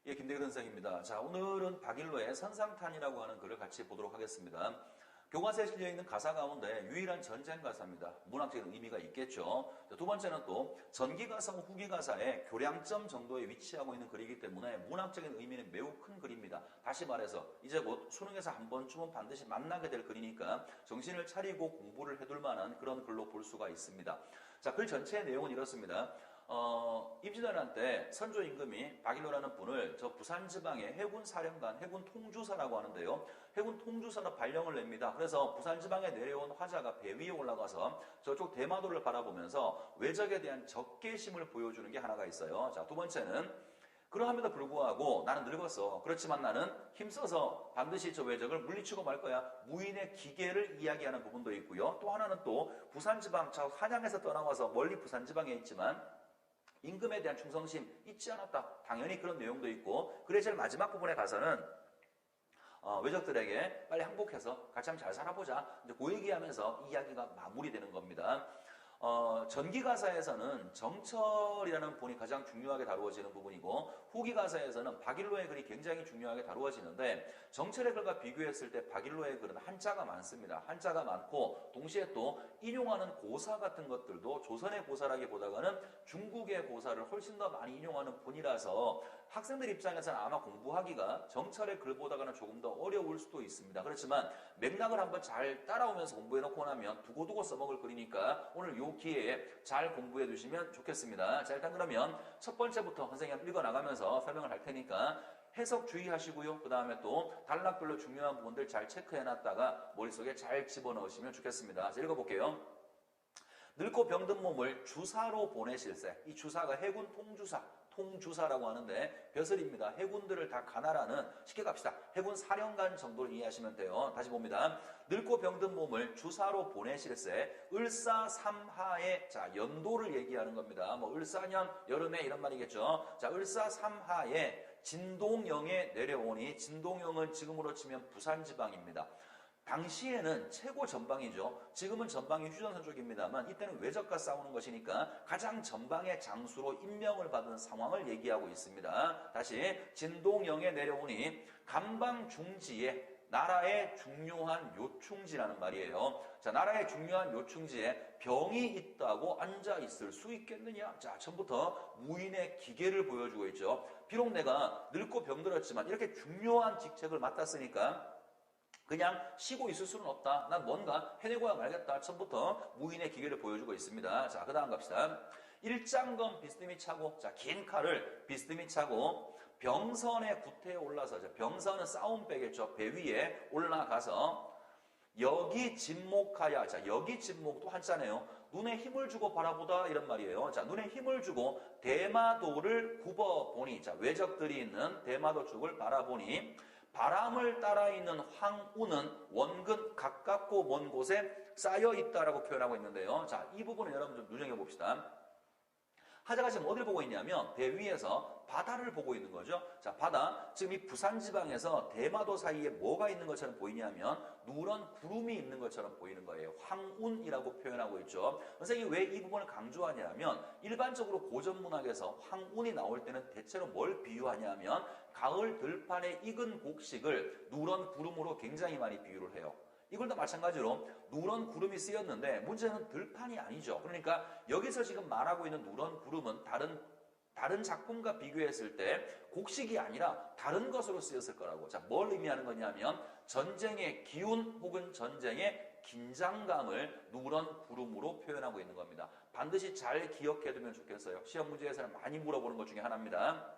예, 김대근 선생입니다. 자, 오늘은 박일로의 선상탄이라고 하는 글을 같이 보도록 하겠습니다. 교과서에 실려있는 가사 가운데 유일한 전쟁 가사입니다. 문학적인 의미가 있겠죠. 두 번째는 또 전기가사와 후기가사의 교량점 정도에 위치하고 있는 글이기 때문에 문학적인 의미는 매우 큰 글입니다. 다시 말해서 이제 곧 수능에서 한 번쯤은 반드시 만나게 될 글이니까 정신을 차리고 공부를 해둘 만한 그런 글로 볼 수가 있습니다. 자, 글 전체의 내용은 이렇습니다. 임진왜란 때 선조 임금이 박일로라는 분을 저 부산지방의 해군사령관, 해군통주사라고 하는데요. 해군통주사로 발령을 냅니다. 그래서 부산지방에 내려온 화자가 배 위에 올라가서 저쪽 대마도를 바라보면서 외적에 대한 적개심을 보여주는 게 하나가 있어요. 자, 두 번째는 그러함에도 불구하고 나는 늙었어. 그렇지만 나는 힘써서 반드시 저 외적을 물리치고 말 거야. 무인의 기계를 이야기하는 부분도 있고요. 또 하나는 또 부산지방, 저 한양에서 떠나와서 멀리 부산지방에 있지만 임금에 대한 충성심 잊지 않았다. 당연히 그런 내용도 있고, 그래 제일 마지막 부분에 가서는 외적들에게 빨리 항복해서 같이 한번 잘 살아보자. 이제 그 얘기하면서 이야기가 마무리되는 겁니다. 전기가사에서는 정철이라는 분이 가장 중요하게 다루어지는 부분이고, 후기가사에서는 박일로의 글이 굉장히 중요하게 다루어지는데, 정철의 글과 비교했을 때 박일로의 글은 한자가 많습니다. 한자가 많고 동시에 또 인용하는 고사 같은 것들도 조선의 고사라기보다는 중국의 고사를 훨씬 더 많이 인용하는 분이라서 학생들 입장에서는 아마 공부하기가 정철의 글보다는 조금 더 어려울 수도 있습니다. 그렇지만 맥락을 한번 잘 따라오면서 공부해놓고 나면 두고두고 써먹을 글이니까 오늘 요 기회에 잘 공부해 두시면 좋겠습니다. 자, 일단 그러면 첫 번째부터 선생님 읽어나가면서 설명을 할 테니까 해석 주의하시고요. 그 다음에 또 단락별로 중요한 부분들 잘 체크해놨다가 머릿속에 잘 집어넣으시면 좋겠습니다. 자, 읽어볼게요. 늙고 병든 몸을 주사로 보내실세. 이 주사가 해군 통주사라고 하는데 벼슬입니다. 해군들을 다 가나라는, 쉽게 갑시다, 해군 사령관 정도를 이해하시면 돼요. 다시 봅니다. 늙고 병든 몸을 주사로 보내실세. 을사삼하의, 자, 연도를 얘기하는 겁니다. 뭐 을사년 여름에 이런 말이겠죠. 자, 을사삼하에 진동영에 내려오니, 진동영은 지금으로 치면 부산지방입니다. 당시에는 최고 전방이죠. 지금은 전방이 휴전선 쪽입니다만 이때는 외적과 싸우는 것이니까 가장 전방의 장수로 임명을 받은 상황을 얘기하고 있습니다. 다시 진동영에 내려오니 감방중지에, 나라의 중요한 요충지라는 말이에요. 자, 나라의 중요한 요충지에 병이 있다고 앉아 있을 수 있겠느냐? 자, 처음부터 무인의 기계를 보여주고 있죠. 비록 내가 늙고 병들었지만 이렇게 중요한 직책을 맡았으니까 그냥 쉬고 있을 수는 없다. 난 뭔가 해내고야 말겠다. 처음부터 무인의 기계를 보여주고 있습니다. 자, 그 다음 갑시다. 일장검 비스듬히 차고, 자, 긴 칼을 비스듬히 차고 병선의 구태에 올라서, 자, 병선은 싸움배겠죠. 배 위에 올라가서 여기 진목하야. 자, 여기 진목도 한자네요. 눈에 힘을 주고 바라보다 이런 말이에요. 자, 눈에 힘을 주고 대마도를 굽어보니, 자, 외적들이 있는 대마도 쪽을 바라보니 바람을 따라 있는 황우는 원근 가깝고 먼 곳에 쌓여 있다라고 표현하고 있는데요. 자, 이 부분을 여러분 좀 눈여겨 봅시다. 하자가 지금 어디를 보고 있냐면 배 위에서 바다를 보고 있는 거죠. 자, 바다. 지금 이 부산지방에서 대마도 사이에 뭐가 있는 것처럼 보이냐면 누런 구름이 있는 것처럼 보이는 거예요. 황운이라고 표현하고 있죠. 선생님이 왜 이 부분을 강조하냐면 일반적으로 고전문학에서 황운이 나올 때는 대체로 뭘 비유하냐면 가을 들판에 익은 곡식을 누런 구름으로 굉장히 많이 비유를 해요. 이걸도 마찬가지로 누런 구름이 쓰였는데 문제는 들판이 아니죠. 그러니까 여기서 지금 말하고 있는 누런 구름은 다른 작품과 비교했을 때 곡식이 아니라 다른 것으로 쓰였을 거라고. 자, 뭘 의미하는 거냐면 전쟁의 기운 혹은 전쟁의 긴장감을 누런 구름으로 표현하고 있는 겁니다. 반드시 잘 기억해두면 좋겠어요. 시험 문제에서는 많이 물어보는 것 중에 하나입니다.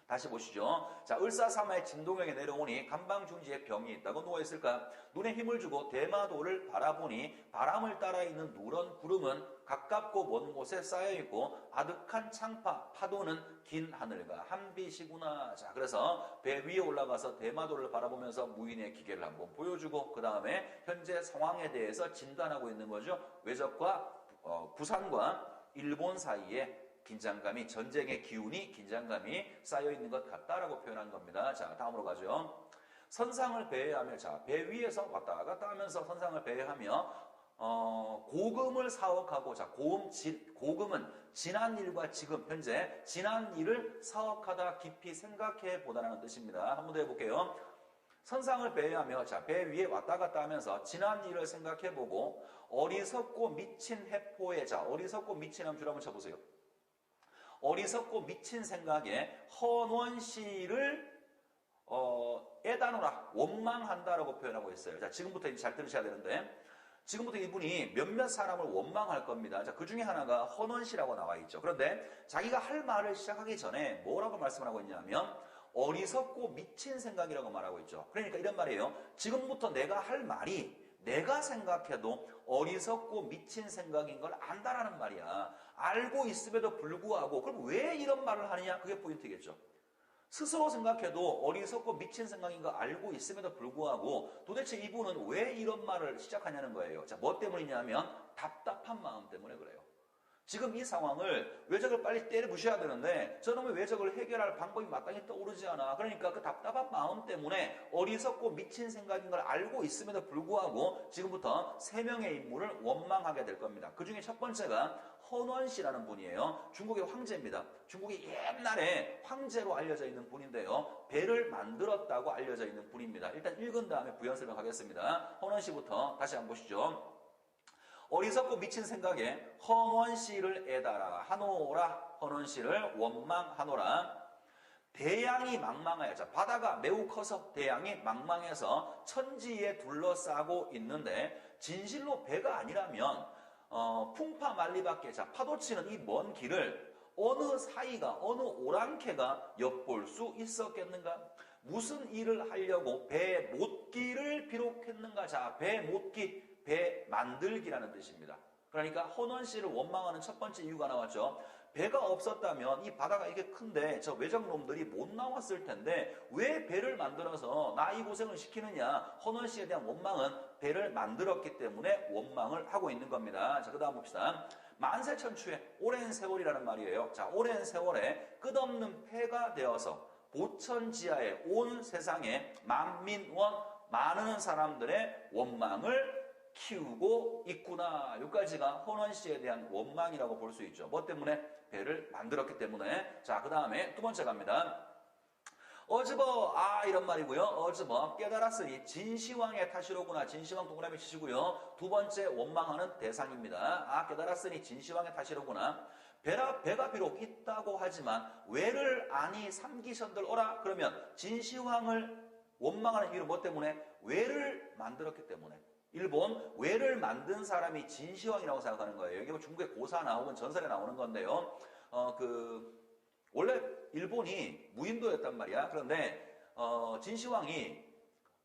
다시 보시죠. 자, 을사삼하의 진동영에 내려오니 감방중지에 병이 있다고 누워있을까? 눈에 힘을 주고 대마도를 바라보니 바람을 따라 있는 누런 구름은 가깝고 먼 곳에 쌓여있고 아득한 창파, 파도는 긴 하늘과 한빛이구나. 자, 그래서 배 위에 올라가서 대마도를 바라보면서 무인의 기계를 한번 보여주고 그 다음에 현재 상황에 대해서 진단하고 있는 거죠. 외적과 부산과 일본 사이에 긴장감이, 전쟁의 기운이, 긴장감이 쌓여있는 것 같다라고 표현한 겁니다. 자, 다음으로 가죠. 선상을 배회하며, 자, 배 위에서 왔다 갔다 하면서 선상을 배회하며 고금을 사억하고, 자, 고금은 지난 일과 지금, 현재, 지난 일을 사억하다 깊이 생각해 보다라는 뜻입니다. 한 번 더 해볼게요. 선상을 배회하며, 자, 배 위에 왔다 갔다 하면서 지난 일을 생각해 보고, 어리석고 미친 해포에, 자, 어리석고 미친 함 줄 한번 쳐보세요. 어리석고 미친 생각에 헌원시를 애다노라, 원망한다라고 표현하고 있어요. 자, 지금부터 잘 들으셔야 되는데, 지금부터 이분이 몇몇 사람을 원망할 겁니다. 자, 그 중에 하나가 헌원시라고 나와 있죠. 그런데 자기가 할 말을 시작하기 전에 뭐라고 말씀을 하고 있냐면, 어리석고 미친 생각이라고 말하고 있죠. 그러니까 이런 말이에요. 지금부터 내가 할 말이 내가 생각해도 어리석고 미친 생각인 걸 안다라는 말이야. 알고 있음에도 불구하고, 그럼 왜 이런 말을 하느냐? 그게 포인트겠죠. 스스로 생각해도 어리석고 미친 생각인 거 알고 있음에도 불구하고 도대체 이분은 왜 이런 말을 시작하냐는 거예요. 자, 뭐 때문이냐면 답답한 마음 때문에 그래요. 지금 이 상황을 외적을 빨리 때려 부셔야 되는데 저놈의 외적을 해결할 방법이 마땅히 떠오르지 않아. 그러니까 그 답답한 마음 때문에 어리석고 미친 생각인 걸 알고 있음에도 불구하고 지금부터 세 명의 인물을 원망하게 될 겁니다. 그 중에 첫 번째가 헌원시라는 분이에요. 중국의 황제입니다. 중국이 옛날에 황제로 알려져 있는 분인데요. 배를 만들었다고 알려져 있는 분입니다. 일단 읽은 다음에 부연 설명하겠습니다. 헌원시부터 다시 한번 보시죠. 어리석고 미친 생각에 헌원시를 애달아 하노라. 헌원시를 원망하노라. 대양이 망망하여, 자, 바다가 매우 커서 대양이 망망해서 천지에 둘러싸고 있는데 진실로 배가 아니라면 풍파 만리밖에, 자, 파도치는 이 먼 길을 어느 사이가, 어느 오랑캐가 엿볼 수 있었겠는가? 무슨 일을 하려고 배 못기를 비록했는가? 자, 배 못기, 배 만들기라는 뜻입니다. 그러니까 헌원시를 원망하는 첫 번째 이유가 나왔죠. 배가 없었다면 이 바다가 이게 큰데 저 외적놈들이 못 나왔을 텐데 왜 배를 만들어서 나 이 고생을 시키느냐. 헌원시에 대한 원망은 배를 만들었기 때문에 원망을 하고 있는 겁니다. 자, 그 다음 봅시다. 만세천추의 오랜 세월이라는 말이에요. 자, 오랜 세월에 끝없는 폐가 되어서 보천지하에 온 세상에 만민원 많은 사람들의 원망을 키우고 있구나. 여기까지가 헌원시에 대한 원망이라고 볼 수 있죠. 뭐 때문에? 배를 만들었기 때문에. 자, 그 다음에 두 번째 갑니다. 어즈버, 이런 말이고요. 어즈버, 깨달았으니 진시황의 탓이로구나. 진시황 동그라미 치시고요. 두 번째 원망하는 대상입니다. 깨달았으니 진시황의 탓이로구나. 배가 비록 있다고 하지만 왜를 아니 삼기선들 오라. 그러면 진시황을 원망하는 이유는 뭐 때문에? 왜를 만들었기 때문에. 일본 왜를 만든 사람이 진시황이라고 생각하는 거예요. 이게 뭐 중국의 고사나 혹은 전설에 나오는 건데요. 원래 일본이 무인도였단 말이야. 그런데 진시황이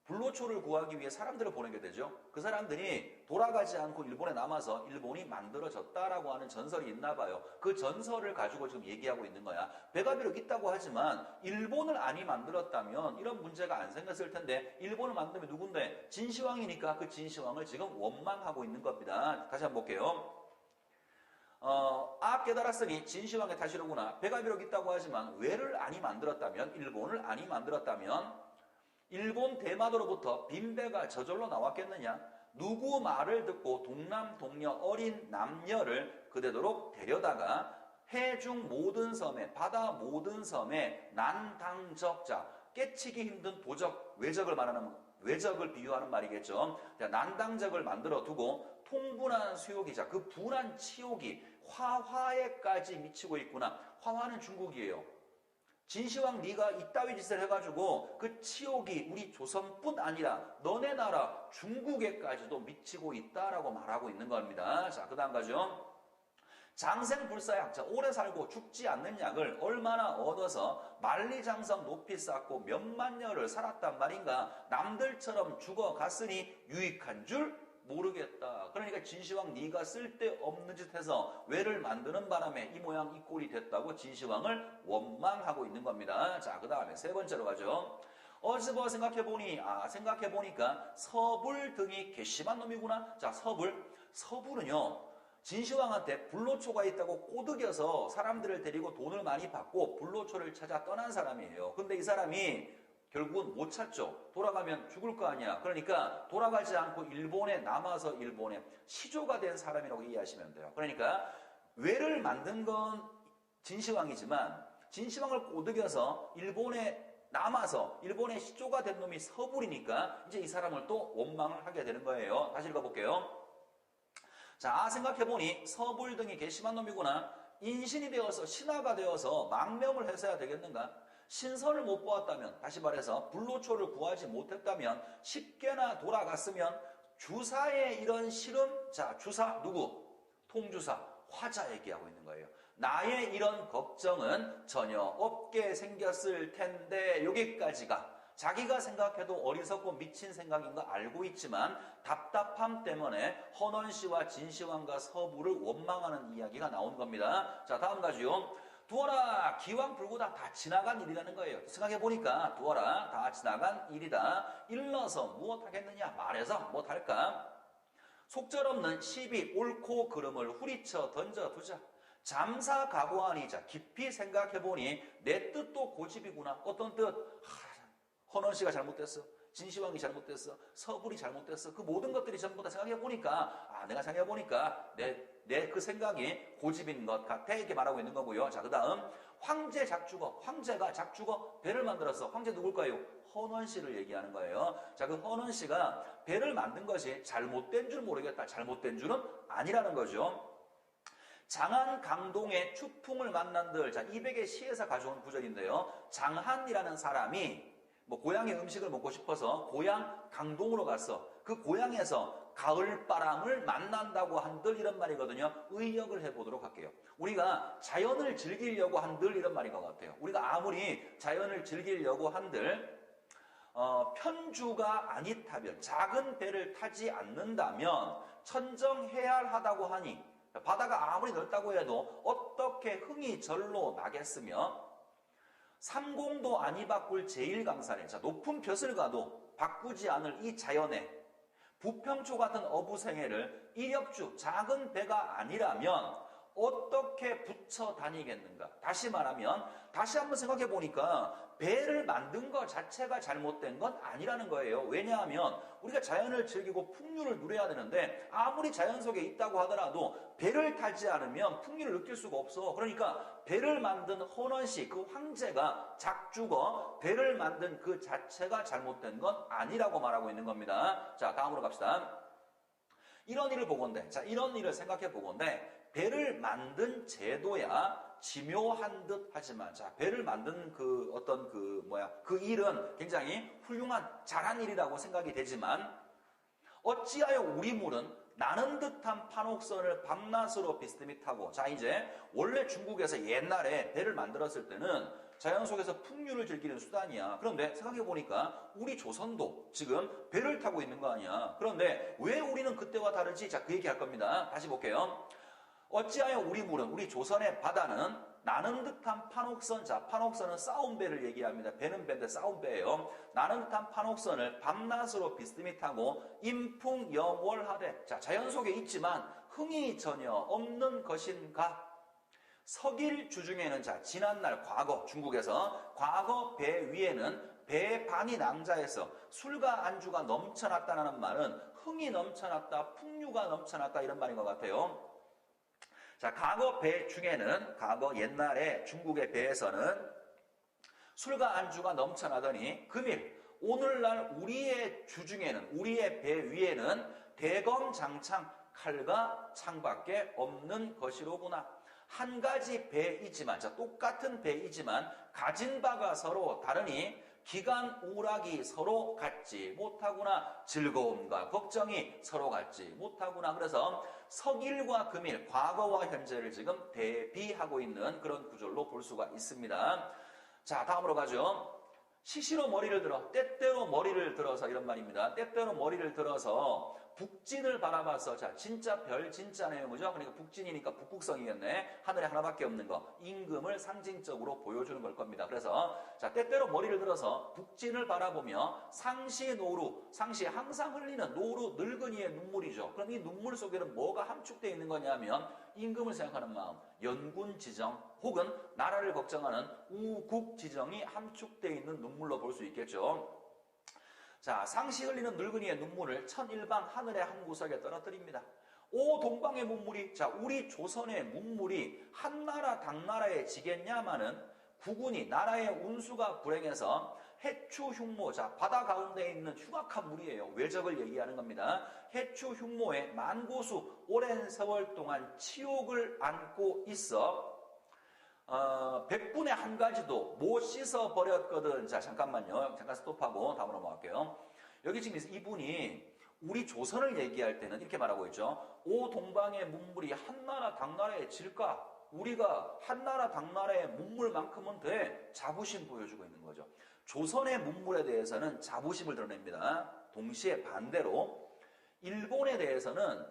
불로초를 구하기 위해 사람들을 보내게 되죠. 그 사람들이 돌아가지 않고 일본에 남아서 일본이 만들어졌다라고 하는 전설이 있나 봐요. 그 전설을 가지고 지금 얘기하고 있는 거야. 배가 비록 있다고 하지만 일본을 아니 만들었다면 이런 문제가 안 생겼을 텐데 일본을 만들면 누군데? 진시황이니까 그 진시황을 지금 원망하고 있는 겁니다. 다시 한번 볼게요. 깨달았으니 진시황의 탓이로구나. 배가 비록 있다고 하지만 왜를 아니 만들었다면, 일본을 아니 만들었다면 일본 대마도로부터 빈배가 저절로 나왔겠느냐? 누구 말을 듣고 동남 동녀 어린 남녀를 그대도록 데려다가 해중 모든 섬에, 바다 모든 섬에 난당적자, 깨치기 힘든 도적, 외적을 말하는, 외적을 비유하는 말이겠죠. 난당적을 만들어 두고 통분한 수욕이자 그 분한 치욕이 화화에까지 미치고 있구나. 화화는 중국이에요. 진시황 네가 이따위 짓을 해가지고 그 치욕이 우리 조선뿐 아니라 너네 나라 중국에까지도 미치고 있다라고 말하고 있는 겁니다. 자, 그 다음 가죠. 장생불사약, 자, 오래 살고 죽지 않는 약을 얼마나 얻어서 만리장성 높이 쌓고 몇만 년을 살았단 말인가. 남들처럼 죽어갔으니 유익한 줄 모르겠다. 그러니까 진시황 네가 쓸데없는 짓 해서 왜를 만드는 바람에 이 모양 이 꼴이 됐다고 진시황을 원망하고 있는 겁니다. 자, 그 다음에 세 번째로 가죠. 어즈버 생각해보니까 서불 등이 괘씸한 놈이구나. 자, 서불은요 진시황한테 불로초가 있다고 꼬드겨서 사람들을 데리고 돈을 많이 받고 불로초를 찾아 떠난 사람이에요. 근데 이 사람이 결국은 못 찾죠. 돌아가면 죽을 거 아니야. 그러니까 돌아가지 않고 일본에 남아서 일본에 시조가 된 사람이라고 이해하시면 돼요. 그러니까 외를 만든 건 진시황이지만 진시황을 꼬드겨서 일본에 남아서 일본의 시조가 된 놈이 서불이니까 이제 이 사람을 또 원망을 하게 되는 거예요. 다시 읽어볼게요. 자, 생각해보니 서불 등이 괘씸한 놈이구나. 인신이 되어서 신하가 되어서 망명을 해서야 되겠는가? 신선을 못 보았다면, 다시 말해서 불로초를 구하지 못했다면, 십계나 돌아갔으면 주사의 이런 시름, 자, 주사 누구? 통주사, 화자 얘기하고 있는 거예요. 나의 이런 걱정은 전혀 없게 생겼을 텐데 여기까지가 자기가 생각해도 어리석고 미친 생각인 거 알고 있지만 답답함 때문에 헌원씨와 진시황과 서부를 원망하는 이야기가 나온 겁니다. 자, 다음 가지요. 두어라 기왕 불구다 다 지나간 일이라는 거예요. 생각해보니까 두어라 다 지나간 일이다. 일러서 무엇하겠느냐 말해서 무엇할까? 속절없는 시비 옳고 그름을 후리쳐 던져두자. 잠사 각오하니자 깊이 생각해보니 내 뜻도 고집이구나. 어떤 뜻? 헌원씨가 잘못됐어. 진시황이 잘못됐어. 서불이 잘못됐어. 그 모든 것들이 전부 다 생각해보니까 내가 생각해보니까 내 그 생각이 고집인 것 같아 이렇게 말하고 있는 거고요. 자, 그 다음 황제 작주거. 황제가 작주거 배를 만들었어. 황제 누굴까요? 헌원씨를 얘기하는 거예요. 자, 그 헌원씨가 배를 만든 것이 잘못된 줄 모르겠다. 잘못된 줄은 아니라는 거죠. 장한 강동의 추풍을 만난들. 자, 이백의 시에서 가져온 구절인데요. 장한이라는 사람이 고향의 음식을 먹고 싶어서 고향 강동으로 갔어. 그 고향에서 가을바람을 만난다고 한들 이런 말이거든요. 의역을 해보도록 할게요. 우리가 자연을 즐기려고 한들 이런 말인 것 같아요. 우리가 아무리 자연을 즐기려고 한들 편주가 아니타면 작은 배를 타지 않는다면 천정해할하다고 하니 바다가 아무리 넓다고 해도 어떻게 흥이 절로 나겠으며 삼공도 아니 바꿀 제1강산에 자, 높은 벼슬 가도 바꾸지 않을 이 자연에 부평초 같은 어부생애를 이력주 작은 배가 아니라면 어떻게 붙여 다니겠는가? 다시 말하면 다시 한번 생각해 보니까 배를 만든 것 자체가 잘못된 건 아니라는 거예요. 왜냐하면 우리가 자연을 즐기고 풍류를 누려야 되는데 아무리 자연 속에 있다고 하더라도 배를 타지 않으면 풍류를 느낄 수가 없어. 그러니까 배를 만든 헌원씨, 그 황제가 작주거 배를 만든 그 자체가 잘못된 건 아니라고 말하고 있는 겁니다. 자, 다음으로 갑시다. 이런 일을 보건대. 자, 이런 일을 생각해 보건대. 배를 만든 제도야 지묘한 듯 하지만, 자, 배를 만든 그 일은 굉장히 훌륭한, 잘한 일이라고 생각이 되지만, 어찌하여 우리 물은 나는 듯한 판옥선을 밤낮으로 비스듬히 타고, 자, 이제 원래 중국에서 옛날에 배를 만들었을 때는 자연 속에서 풍류를 즐기는 수단이야. 그런데 생각해보니까 우리 조선도 지금 배를 타고 있는 거 아니야. 그런데 왜 우리는 그때와 다르지? 자, 그 얘기 할 겁니다. 다시 볼게요. 어찌하여 우리 물은, 우리 조선의 바다는 나는 듯한 판옥선, 자, 판옥선은 싸움배를 얘기합니다. 배는 배인데 싸움배예요. 나는 듯한 판옥선을 밤낮으로 비스듬히 타고 인풍영월하되, 자, 자연 속에 있지만 흥이 전혀 없는 것인가? 석일 주중에는, 자, 지난날 과거 중국에서 과거 배 위에는 배 반이 낭자해서 술과 안주가 넘쳐났다는 말은 흥이 넘쳐났다, 풍류가 넘쳐났다 이런 말인 것 같아요. 자, 과거 배 중에는, 과거 옛날에 중국의 배에서는 술과 안주가 넘쳐나더니 금일 오늘날 우리의 주중에는, 우리의 배 위에는 대검장창, 칼과 창밖에 없는 것이로구나. 한 가지 배이지만, 자, 똑같은 배이지만 가진 바가 서로 다르니 기간 우락이 서로 같지 못하구나. 즐거움과 걱정이 서로 같지 못하구나. 그래서 석일과 금일, 과거와 현재를 지금 대비하고 있는 그런 구절로 볼 수가 있습니다. 자, 다음으로 가죠. 시시로 머리를 들어, 때때로 머리를 들어서 이런 말입니다. 때때로 머리를 들어서 북진을 바라봐서, 자, 진짜 별 진짜네요. 그죠? 그러니까 북진이니까 북극성이겠네. 하늘에 하나밖에 없는 거. 임금을 상징적으로 보여주는 걸 겁니다. 그래서, 자, 때때로 머리를 들어서 북진을 바라보며 상시 노루, 상시에 항상 흘리는 노루 늙은이의 눈물이죠. 그럼 이 눈물 속에는 뭐가 함축되어 있는 거냐면 임금을 생각하는 마음, 연군지정 혹은 나라를 걱정하는 우국지정이 함축되어 있는 눈물로 볼 수 있겠죠. 자, 상시 흘리는 늙은이의 눈물을 천일방 하늘의 한 구석에 떨어뜨립니다. 오 동방의 문물이, 자, 우리 조선의 문물이 한나라 당나라에 지겠냐마는 국군이 나라의 운수가 불행해서 해추 흉모, 자, 바다 가운데 있는 흉악한 물이에요. 외적을 얘기하는 겁니다. 해추 흉모에 만고수 오랜 세월 동안 치욕을 안고 있어 100분의 한 가지도 못 씻어 버렸거든. 자, 잠깐만요. 잠깐 스톱하고 다음으로 넘어갈게요. 여기 지금 이분이 우리 조선을 얘기할 때는 이렇게 말하고 있죠. 오 동방의 문물이 한나라 당나라에 질까? 우리가 한나라 당나라의 문물만큼은 돼. 자부심 보여주고 있는 거죠. 조선의 문물에 대해서는 자부심을 드러냅니다. 동시에 반대로 일본에 대해서는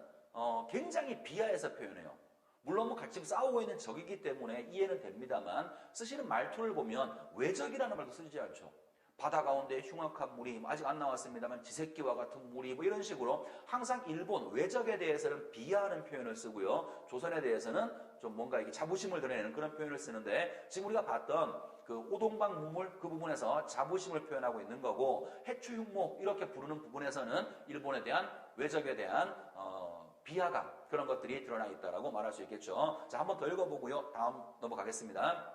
굉장히 비하해서 표현해요. 물론 뭐 같이 싸우고 있는 적이기 때문에 이해는 됩니다만 쓰시는 말투를 보면 외적이라는 말도 쓰지 않죠. 바다 가운데 흉악한 물이 아직 안 나왔습니다만 지새끼와 같은 물이 뭐 이런 식으로 항상 일본 외적에 대해서는 비하하는 표현을 쓰고요. 조선에 대해서는 좀 뭔가 이게 자부심을 드러내는 그런 표현을 쓰는데 지금 우리가 봤던 그 오동방 문물 그 부분에서 자부심을 표현하고 있는 거고 해추흉모 이렇게 부르는 부분에서는 일본에 대한 외적에 대한 비하감 그런 것들이 드러나 있다라고 말할 수 있겠죠. 자, 한번 더 읽어보고요. 다음 넘어가겠습니다.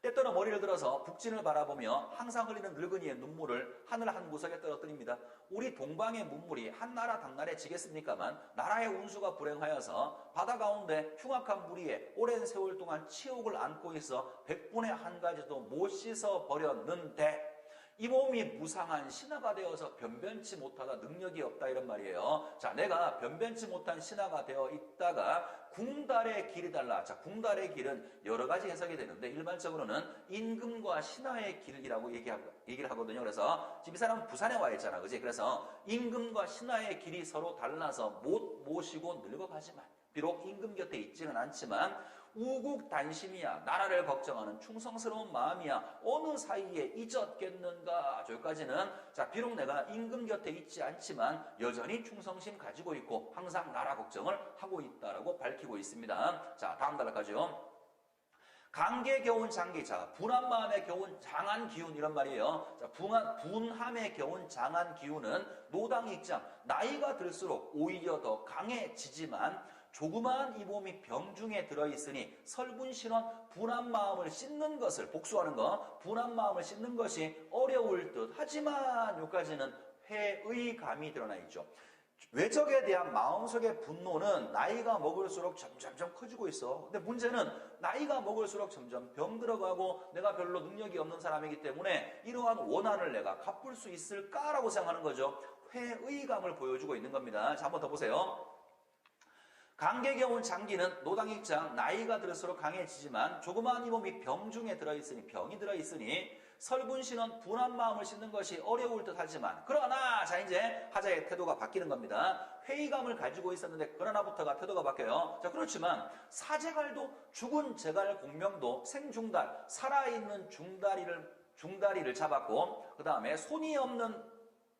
때때로 머리를 들어서 북진을 바라보며 항상 흘리는 늙은이의 눈물을 하늘 한 구석에 떨어뜨립니다. 우리 동방의 문물이 한나라 당나라에 지겠습니까만 나라의 운수가 불행하여서 바다 가운데 흉악한 무리에 오랜 세월 동안 치욕을 안고 있어 100분의 한 가지도 못 씻어 버렸는데 이 몸이 무상한 신하가 되어서 변변치 못하다 능력이 없다 이런 말이에요. 자, 내가 변변치 못한 신하가 되어 있다가 궁달의 길이 달라. 자, 궁달의 길은 여러 가지 해석이 되는데 일반적으로는 임금과 신하의 길이라고 얘기를 하거든요. 그래서 지금 이 사람은 부산에 와 있잖아. 그지? 그래서 임금과 신하의 길이 서로 달라서 못 모시고 늙어가지만 비록 임금 곁에 있지는 않지만 우국단심이야. 나라를 걱정하는 충성스러운 마음이야. 어느 사이에 잊었겠는가. 저기까지는 자 비록 내가 임금 곁에 있지 않지만 여전히 충성심 가지고 있고 항상 나라 걱정을 하고 있다라고 밝히고 있습니다. 자 다음 단락까지요. 강계 겨운 장기, 자 분한 마음에 겨운 장한 기운 이런 말이에요. 자 분함에 겨운 장한 기운은 노당 입장 나이가 들수록 오히려 더 강해지지만 조그마한 이 몸이 병중에 들어있으니 설분신원 분한 마음을 씻는 것을 복수하는 것 분한 마음을 씻는 것이 어려울 듯 하지만 여기까지는 회의감이 드러나 있죠. 외적에 대한 마음속의 분노는 나이가 먹을수록 점점 커지고 있어. 근데 문제는 나이가 먹을수록 점점 병들어가고 내가 별로 능력이 없는 사람이기 때문에 이러한 원한을 내가 갚을 수 있을까라고 생각하는 거죠. 회의감을 보여주고 있는 겁니다. 자, 한번 더 보세요. 강계 겨운 장기는 노당 입장 나이가 들수록 강해지지만 조그마한 이 몸이 병중에 들어있으니 병이 들어있으니 설분신은 분한 마음을 씻는 것이 어려울 듯 하지만 그러나 자 이제 하자의 태도가 바뀌는 겁니다. 회의감을 가지고 있었는데 그러나부터가 태도가 바뀌어요. 자 그렇지만 사제갈도 죽은 제갈 공명도 생중달 살아있는 중다리를 잡았고 그 다음에 손이 없는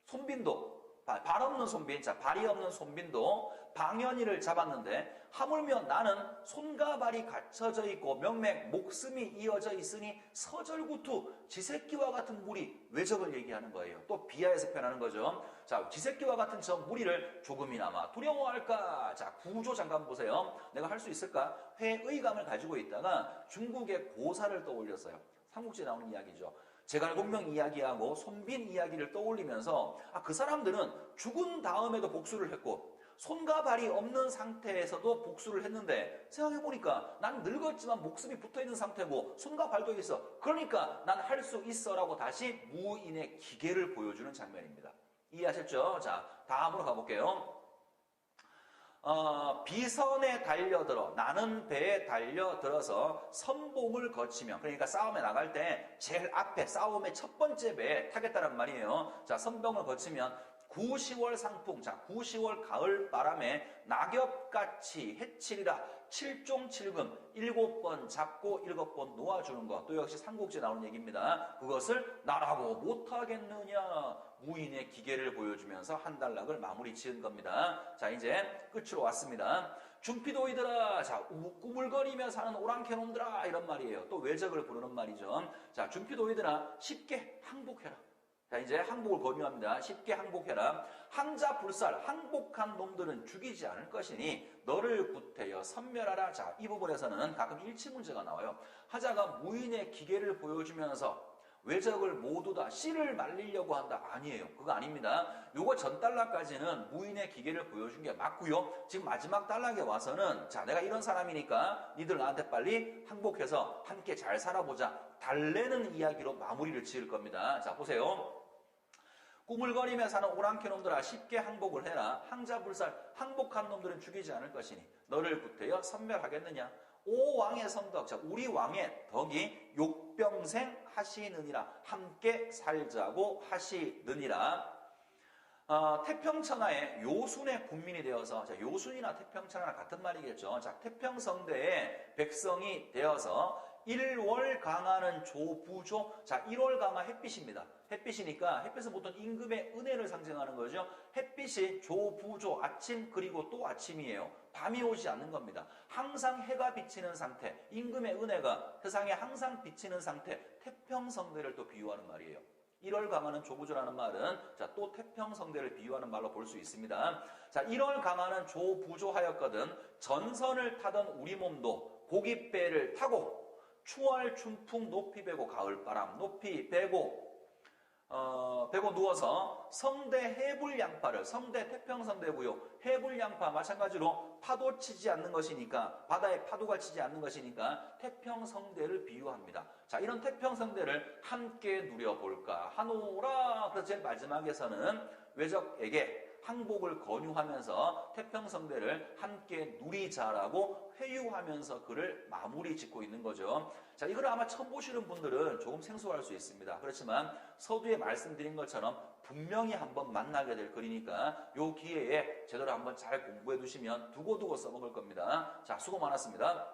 손빈도 발 없는 손빈, 자 발이 없는 손빈도 방연이를 잡았는데 하물며 나는 손과 발이 갖춰져 있고 명맥, 목숨이 이어져 있으니 서절구투, 지새끼와 같은 무리, 외적을 얘기하는 거예요. 또 비하해서 표현하는 거죠. 자, 지새끼와 같은 저 무리를 조금이나마 두려워할까? 자, 구조 잠깐 보세요. 내가 할 수 있을까? 회의감을 가지고 있다가 중국의 고사를 떠올렸어요. 삼국지에 나오는 이야기죠. 제갈공명 이야기하고 손빈 이야기를 떠올리면서 그 사람들은 죽은 다음에도 복수를 했고 손과 발이 없는 상태에서도 복수를 했는데 생각해보니까 난 늙었지만 목숨이 붙어있는 상태고 손과 발도 있어. 그러니까 난 할 수 있어 라고 다시 무인의 기계를 보여주는 장면입니다. 이해하셨죠? 자, 다음으로 가볼게요. 비선에 달려들어 나는 배에 달려들어서 선봉을 거치며 그러니까 싸움에 나갈 때 제일 앞에 싸움의 첫 번째 배에 타겠다는 말이에요. 자 선봉을 거치면 구, 10월 상풍. 자, 9, 10월 가을 바람에 낙엽같이 해치리라. 7종 7금 7번 잡고 7번 놓아주는 것. 또 역시 삼국지에 나오는 얘기입니다. 그것을 나라고 못하겠느냐. 무인의 기계를 보여주면서 한 단락을 마무리 지은 겁니다. 자, 이제 끝으로 왔습니다. 준피도이들아, 자, 꾸물거리며 사는 오랑캐놈들아, 이런 말이에요. 또 외적을 부르는 말이죠. 자, 준피도이들아, 쉽게 항복해라. 자, 이제 항복을 권유합니다. 쉽게 항복해라. 항자불살, 항복한 놈들은 죽이지 않을 것이니 너를 구태여 섬멸하라. 자, 이 부분에서는 가끔 일치 문제가 나와요. 하자가 무인의 기계를 보여주면서 외적을 모두 다 씨를 말리려고 한다. 아니에요. 그거 아닙니다. 요거 전 단락까지는 무인의 기계를 보여준 게 맞고요. 지금 마지막 단락에 와서는 자, 내가 이런 사람이니까 니들 나한테 빨리 항복해서 함께 잘 살아보자. 달래는 이야기로 마무리를 지을 겁니다. 자, 보세요. 꾸물거리며 사는 오랑캐놈들아 쉽게 항복을 해라. 항자불살 항복한 놈들은 죽이지 않을 것이니 너를 구태여 섬멸하겠느냐. 오 왕의 성덕, 자, 우리 왕의 덕이 욕병생 하시느니라. 함께 살자고 하시느니라. 태평천하의 요순의 군민이 되어서, 자, 요순이나 태평천하나 같은 말이겠죠. 자, 태평성대의 백성이 되어서 일월 강하는 조부조. 자, 일월 강하 햇빛입니다. 햇빛이니까 햇빛은 보통 임금의 은혜를 상징하는 거죠. 햇빛이 조부조, 아침 그리고 또 아침이에요. 밤이 오지 않는 겁니다. 항상 해가 비치는 상태, 임금의 은혜가 세상에 항상 비치는 상태, 태평성대를 또 비유하는 말이에요. 1월 강하는 조부조라는 말은 자, 또 태평성대를 비유하는 말로 볼 수 있습니다. 자, 1월 강하는 조부조하였거든 전선을 타던 우리 몸도 고깃배를 타고 추월 춘풍 높이 베고 가을바람 높이 베고 누워서 성대 해불양파를, 성대 태평성대고요. 해불양파 마찬가지로 파도 치지 않는 것이니까, 바다에 파도가 치지 않는 것이니까 태평성대를 비유합니다. 자, 이런 태평성대를 함께 누려볼까 하노라. 그래서 제일 마지막에서는 외적에게 항복을 권유하면서 태평성대를 함께 누리자라고 회유하면서 글을 마무리 짓고 있는 거죠. 자, 이걸 아마 처음 보시는 분들은 조금 생소할 수 있습니다. 그렇지만 서두에 말씀드린 것처럼 분명히 한번 만나게 될 글이니까 요 기회에 제대로 한번 잘 공부해 두시면 두고두고 써먹을 겁니다. 자, 수고 많았습니다.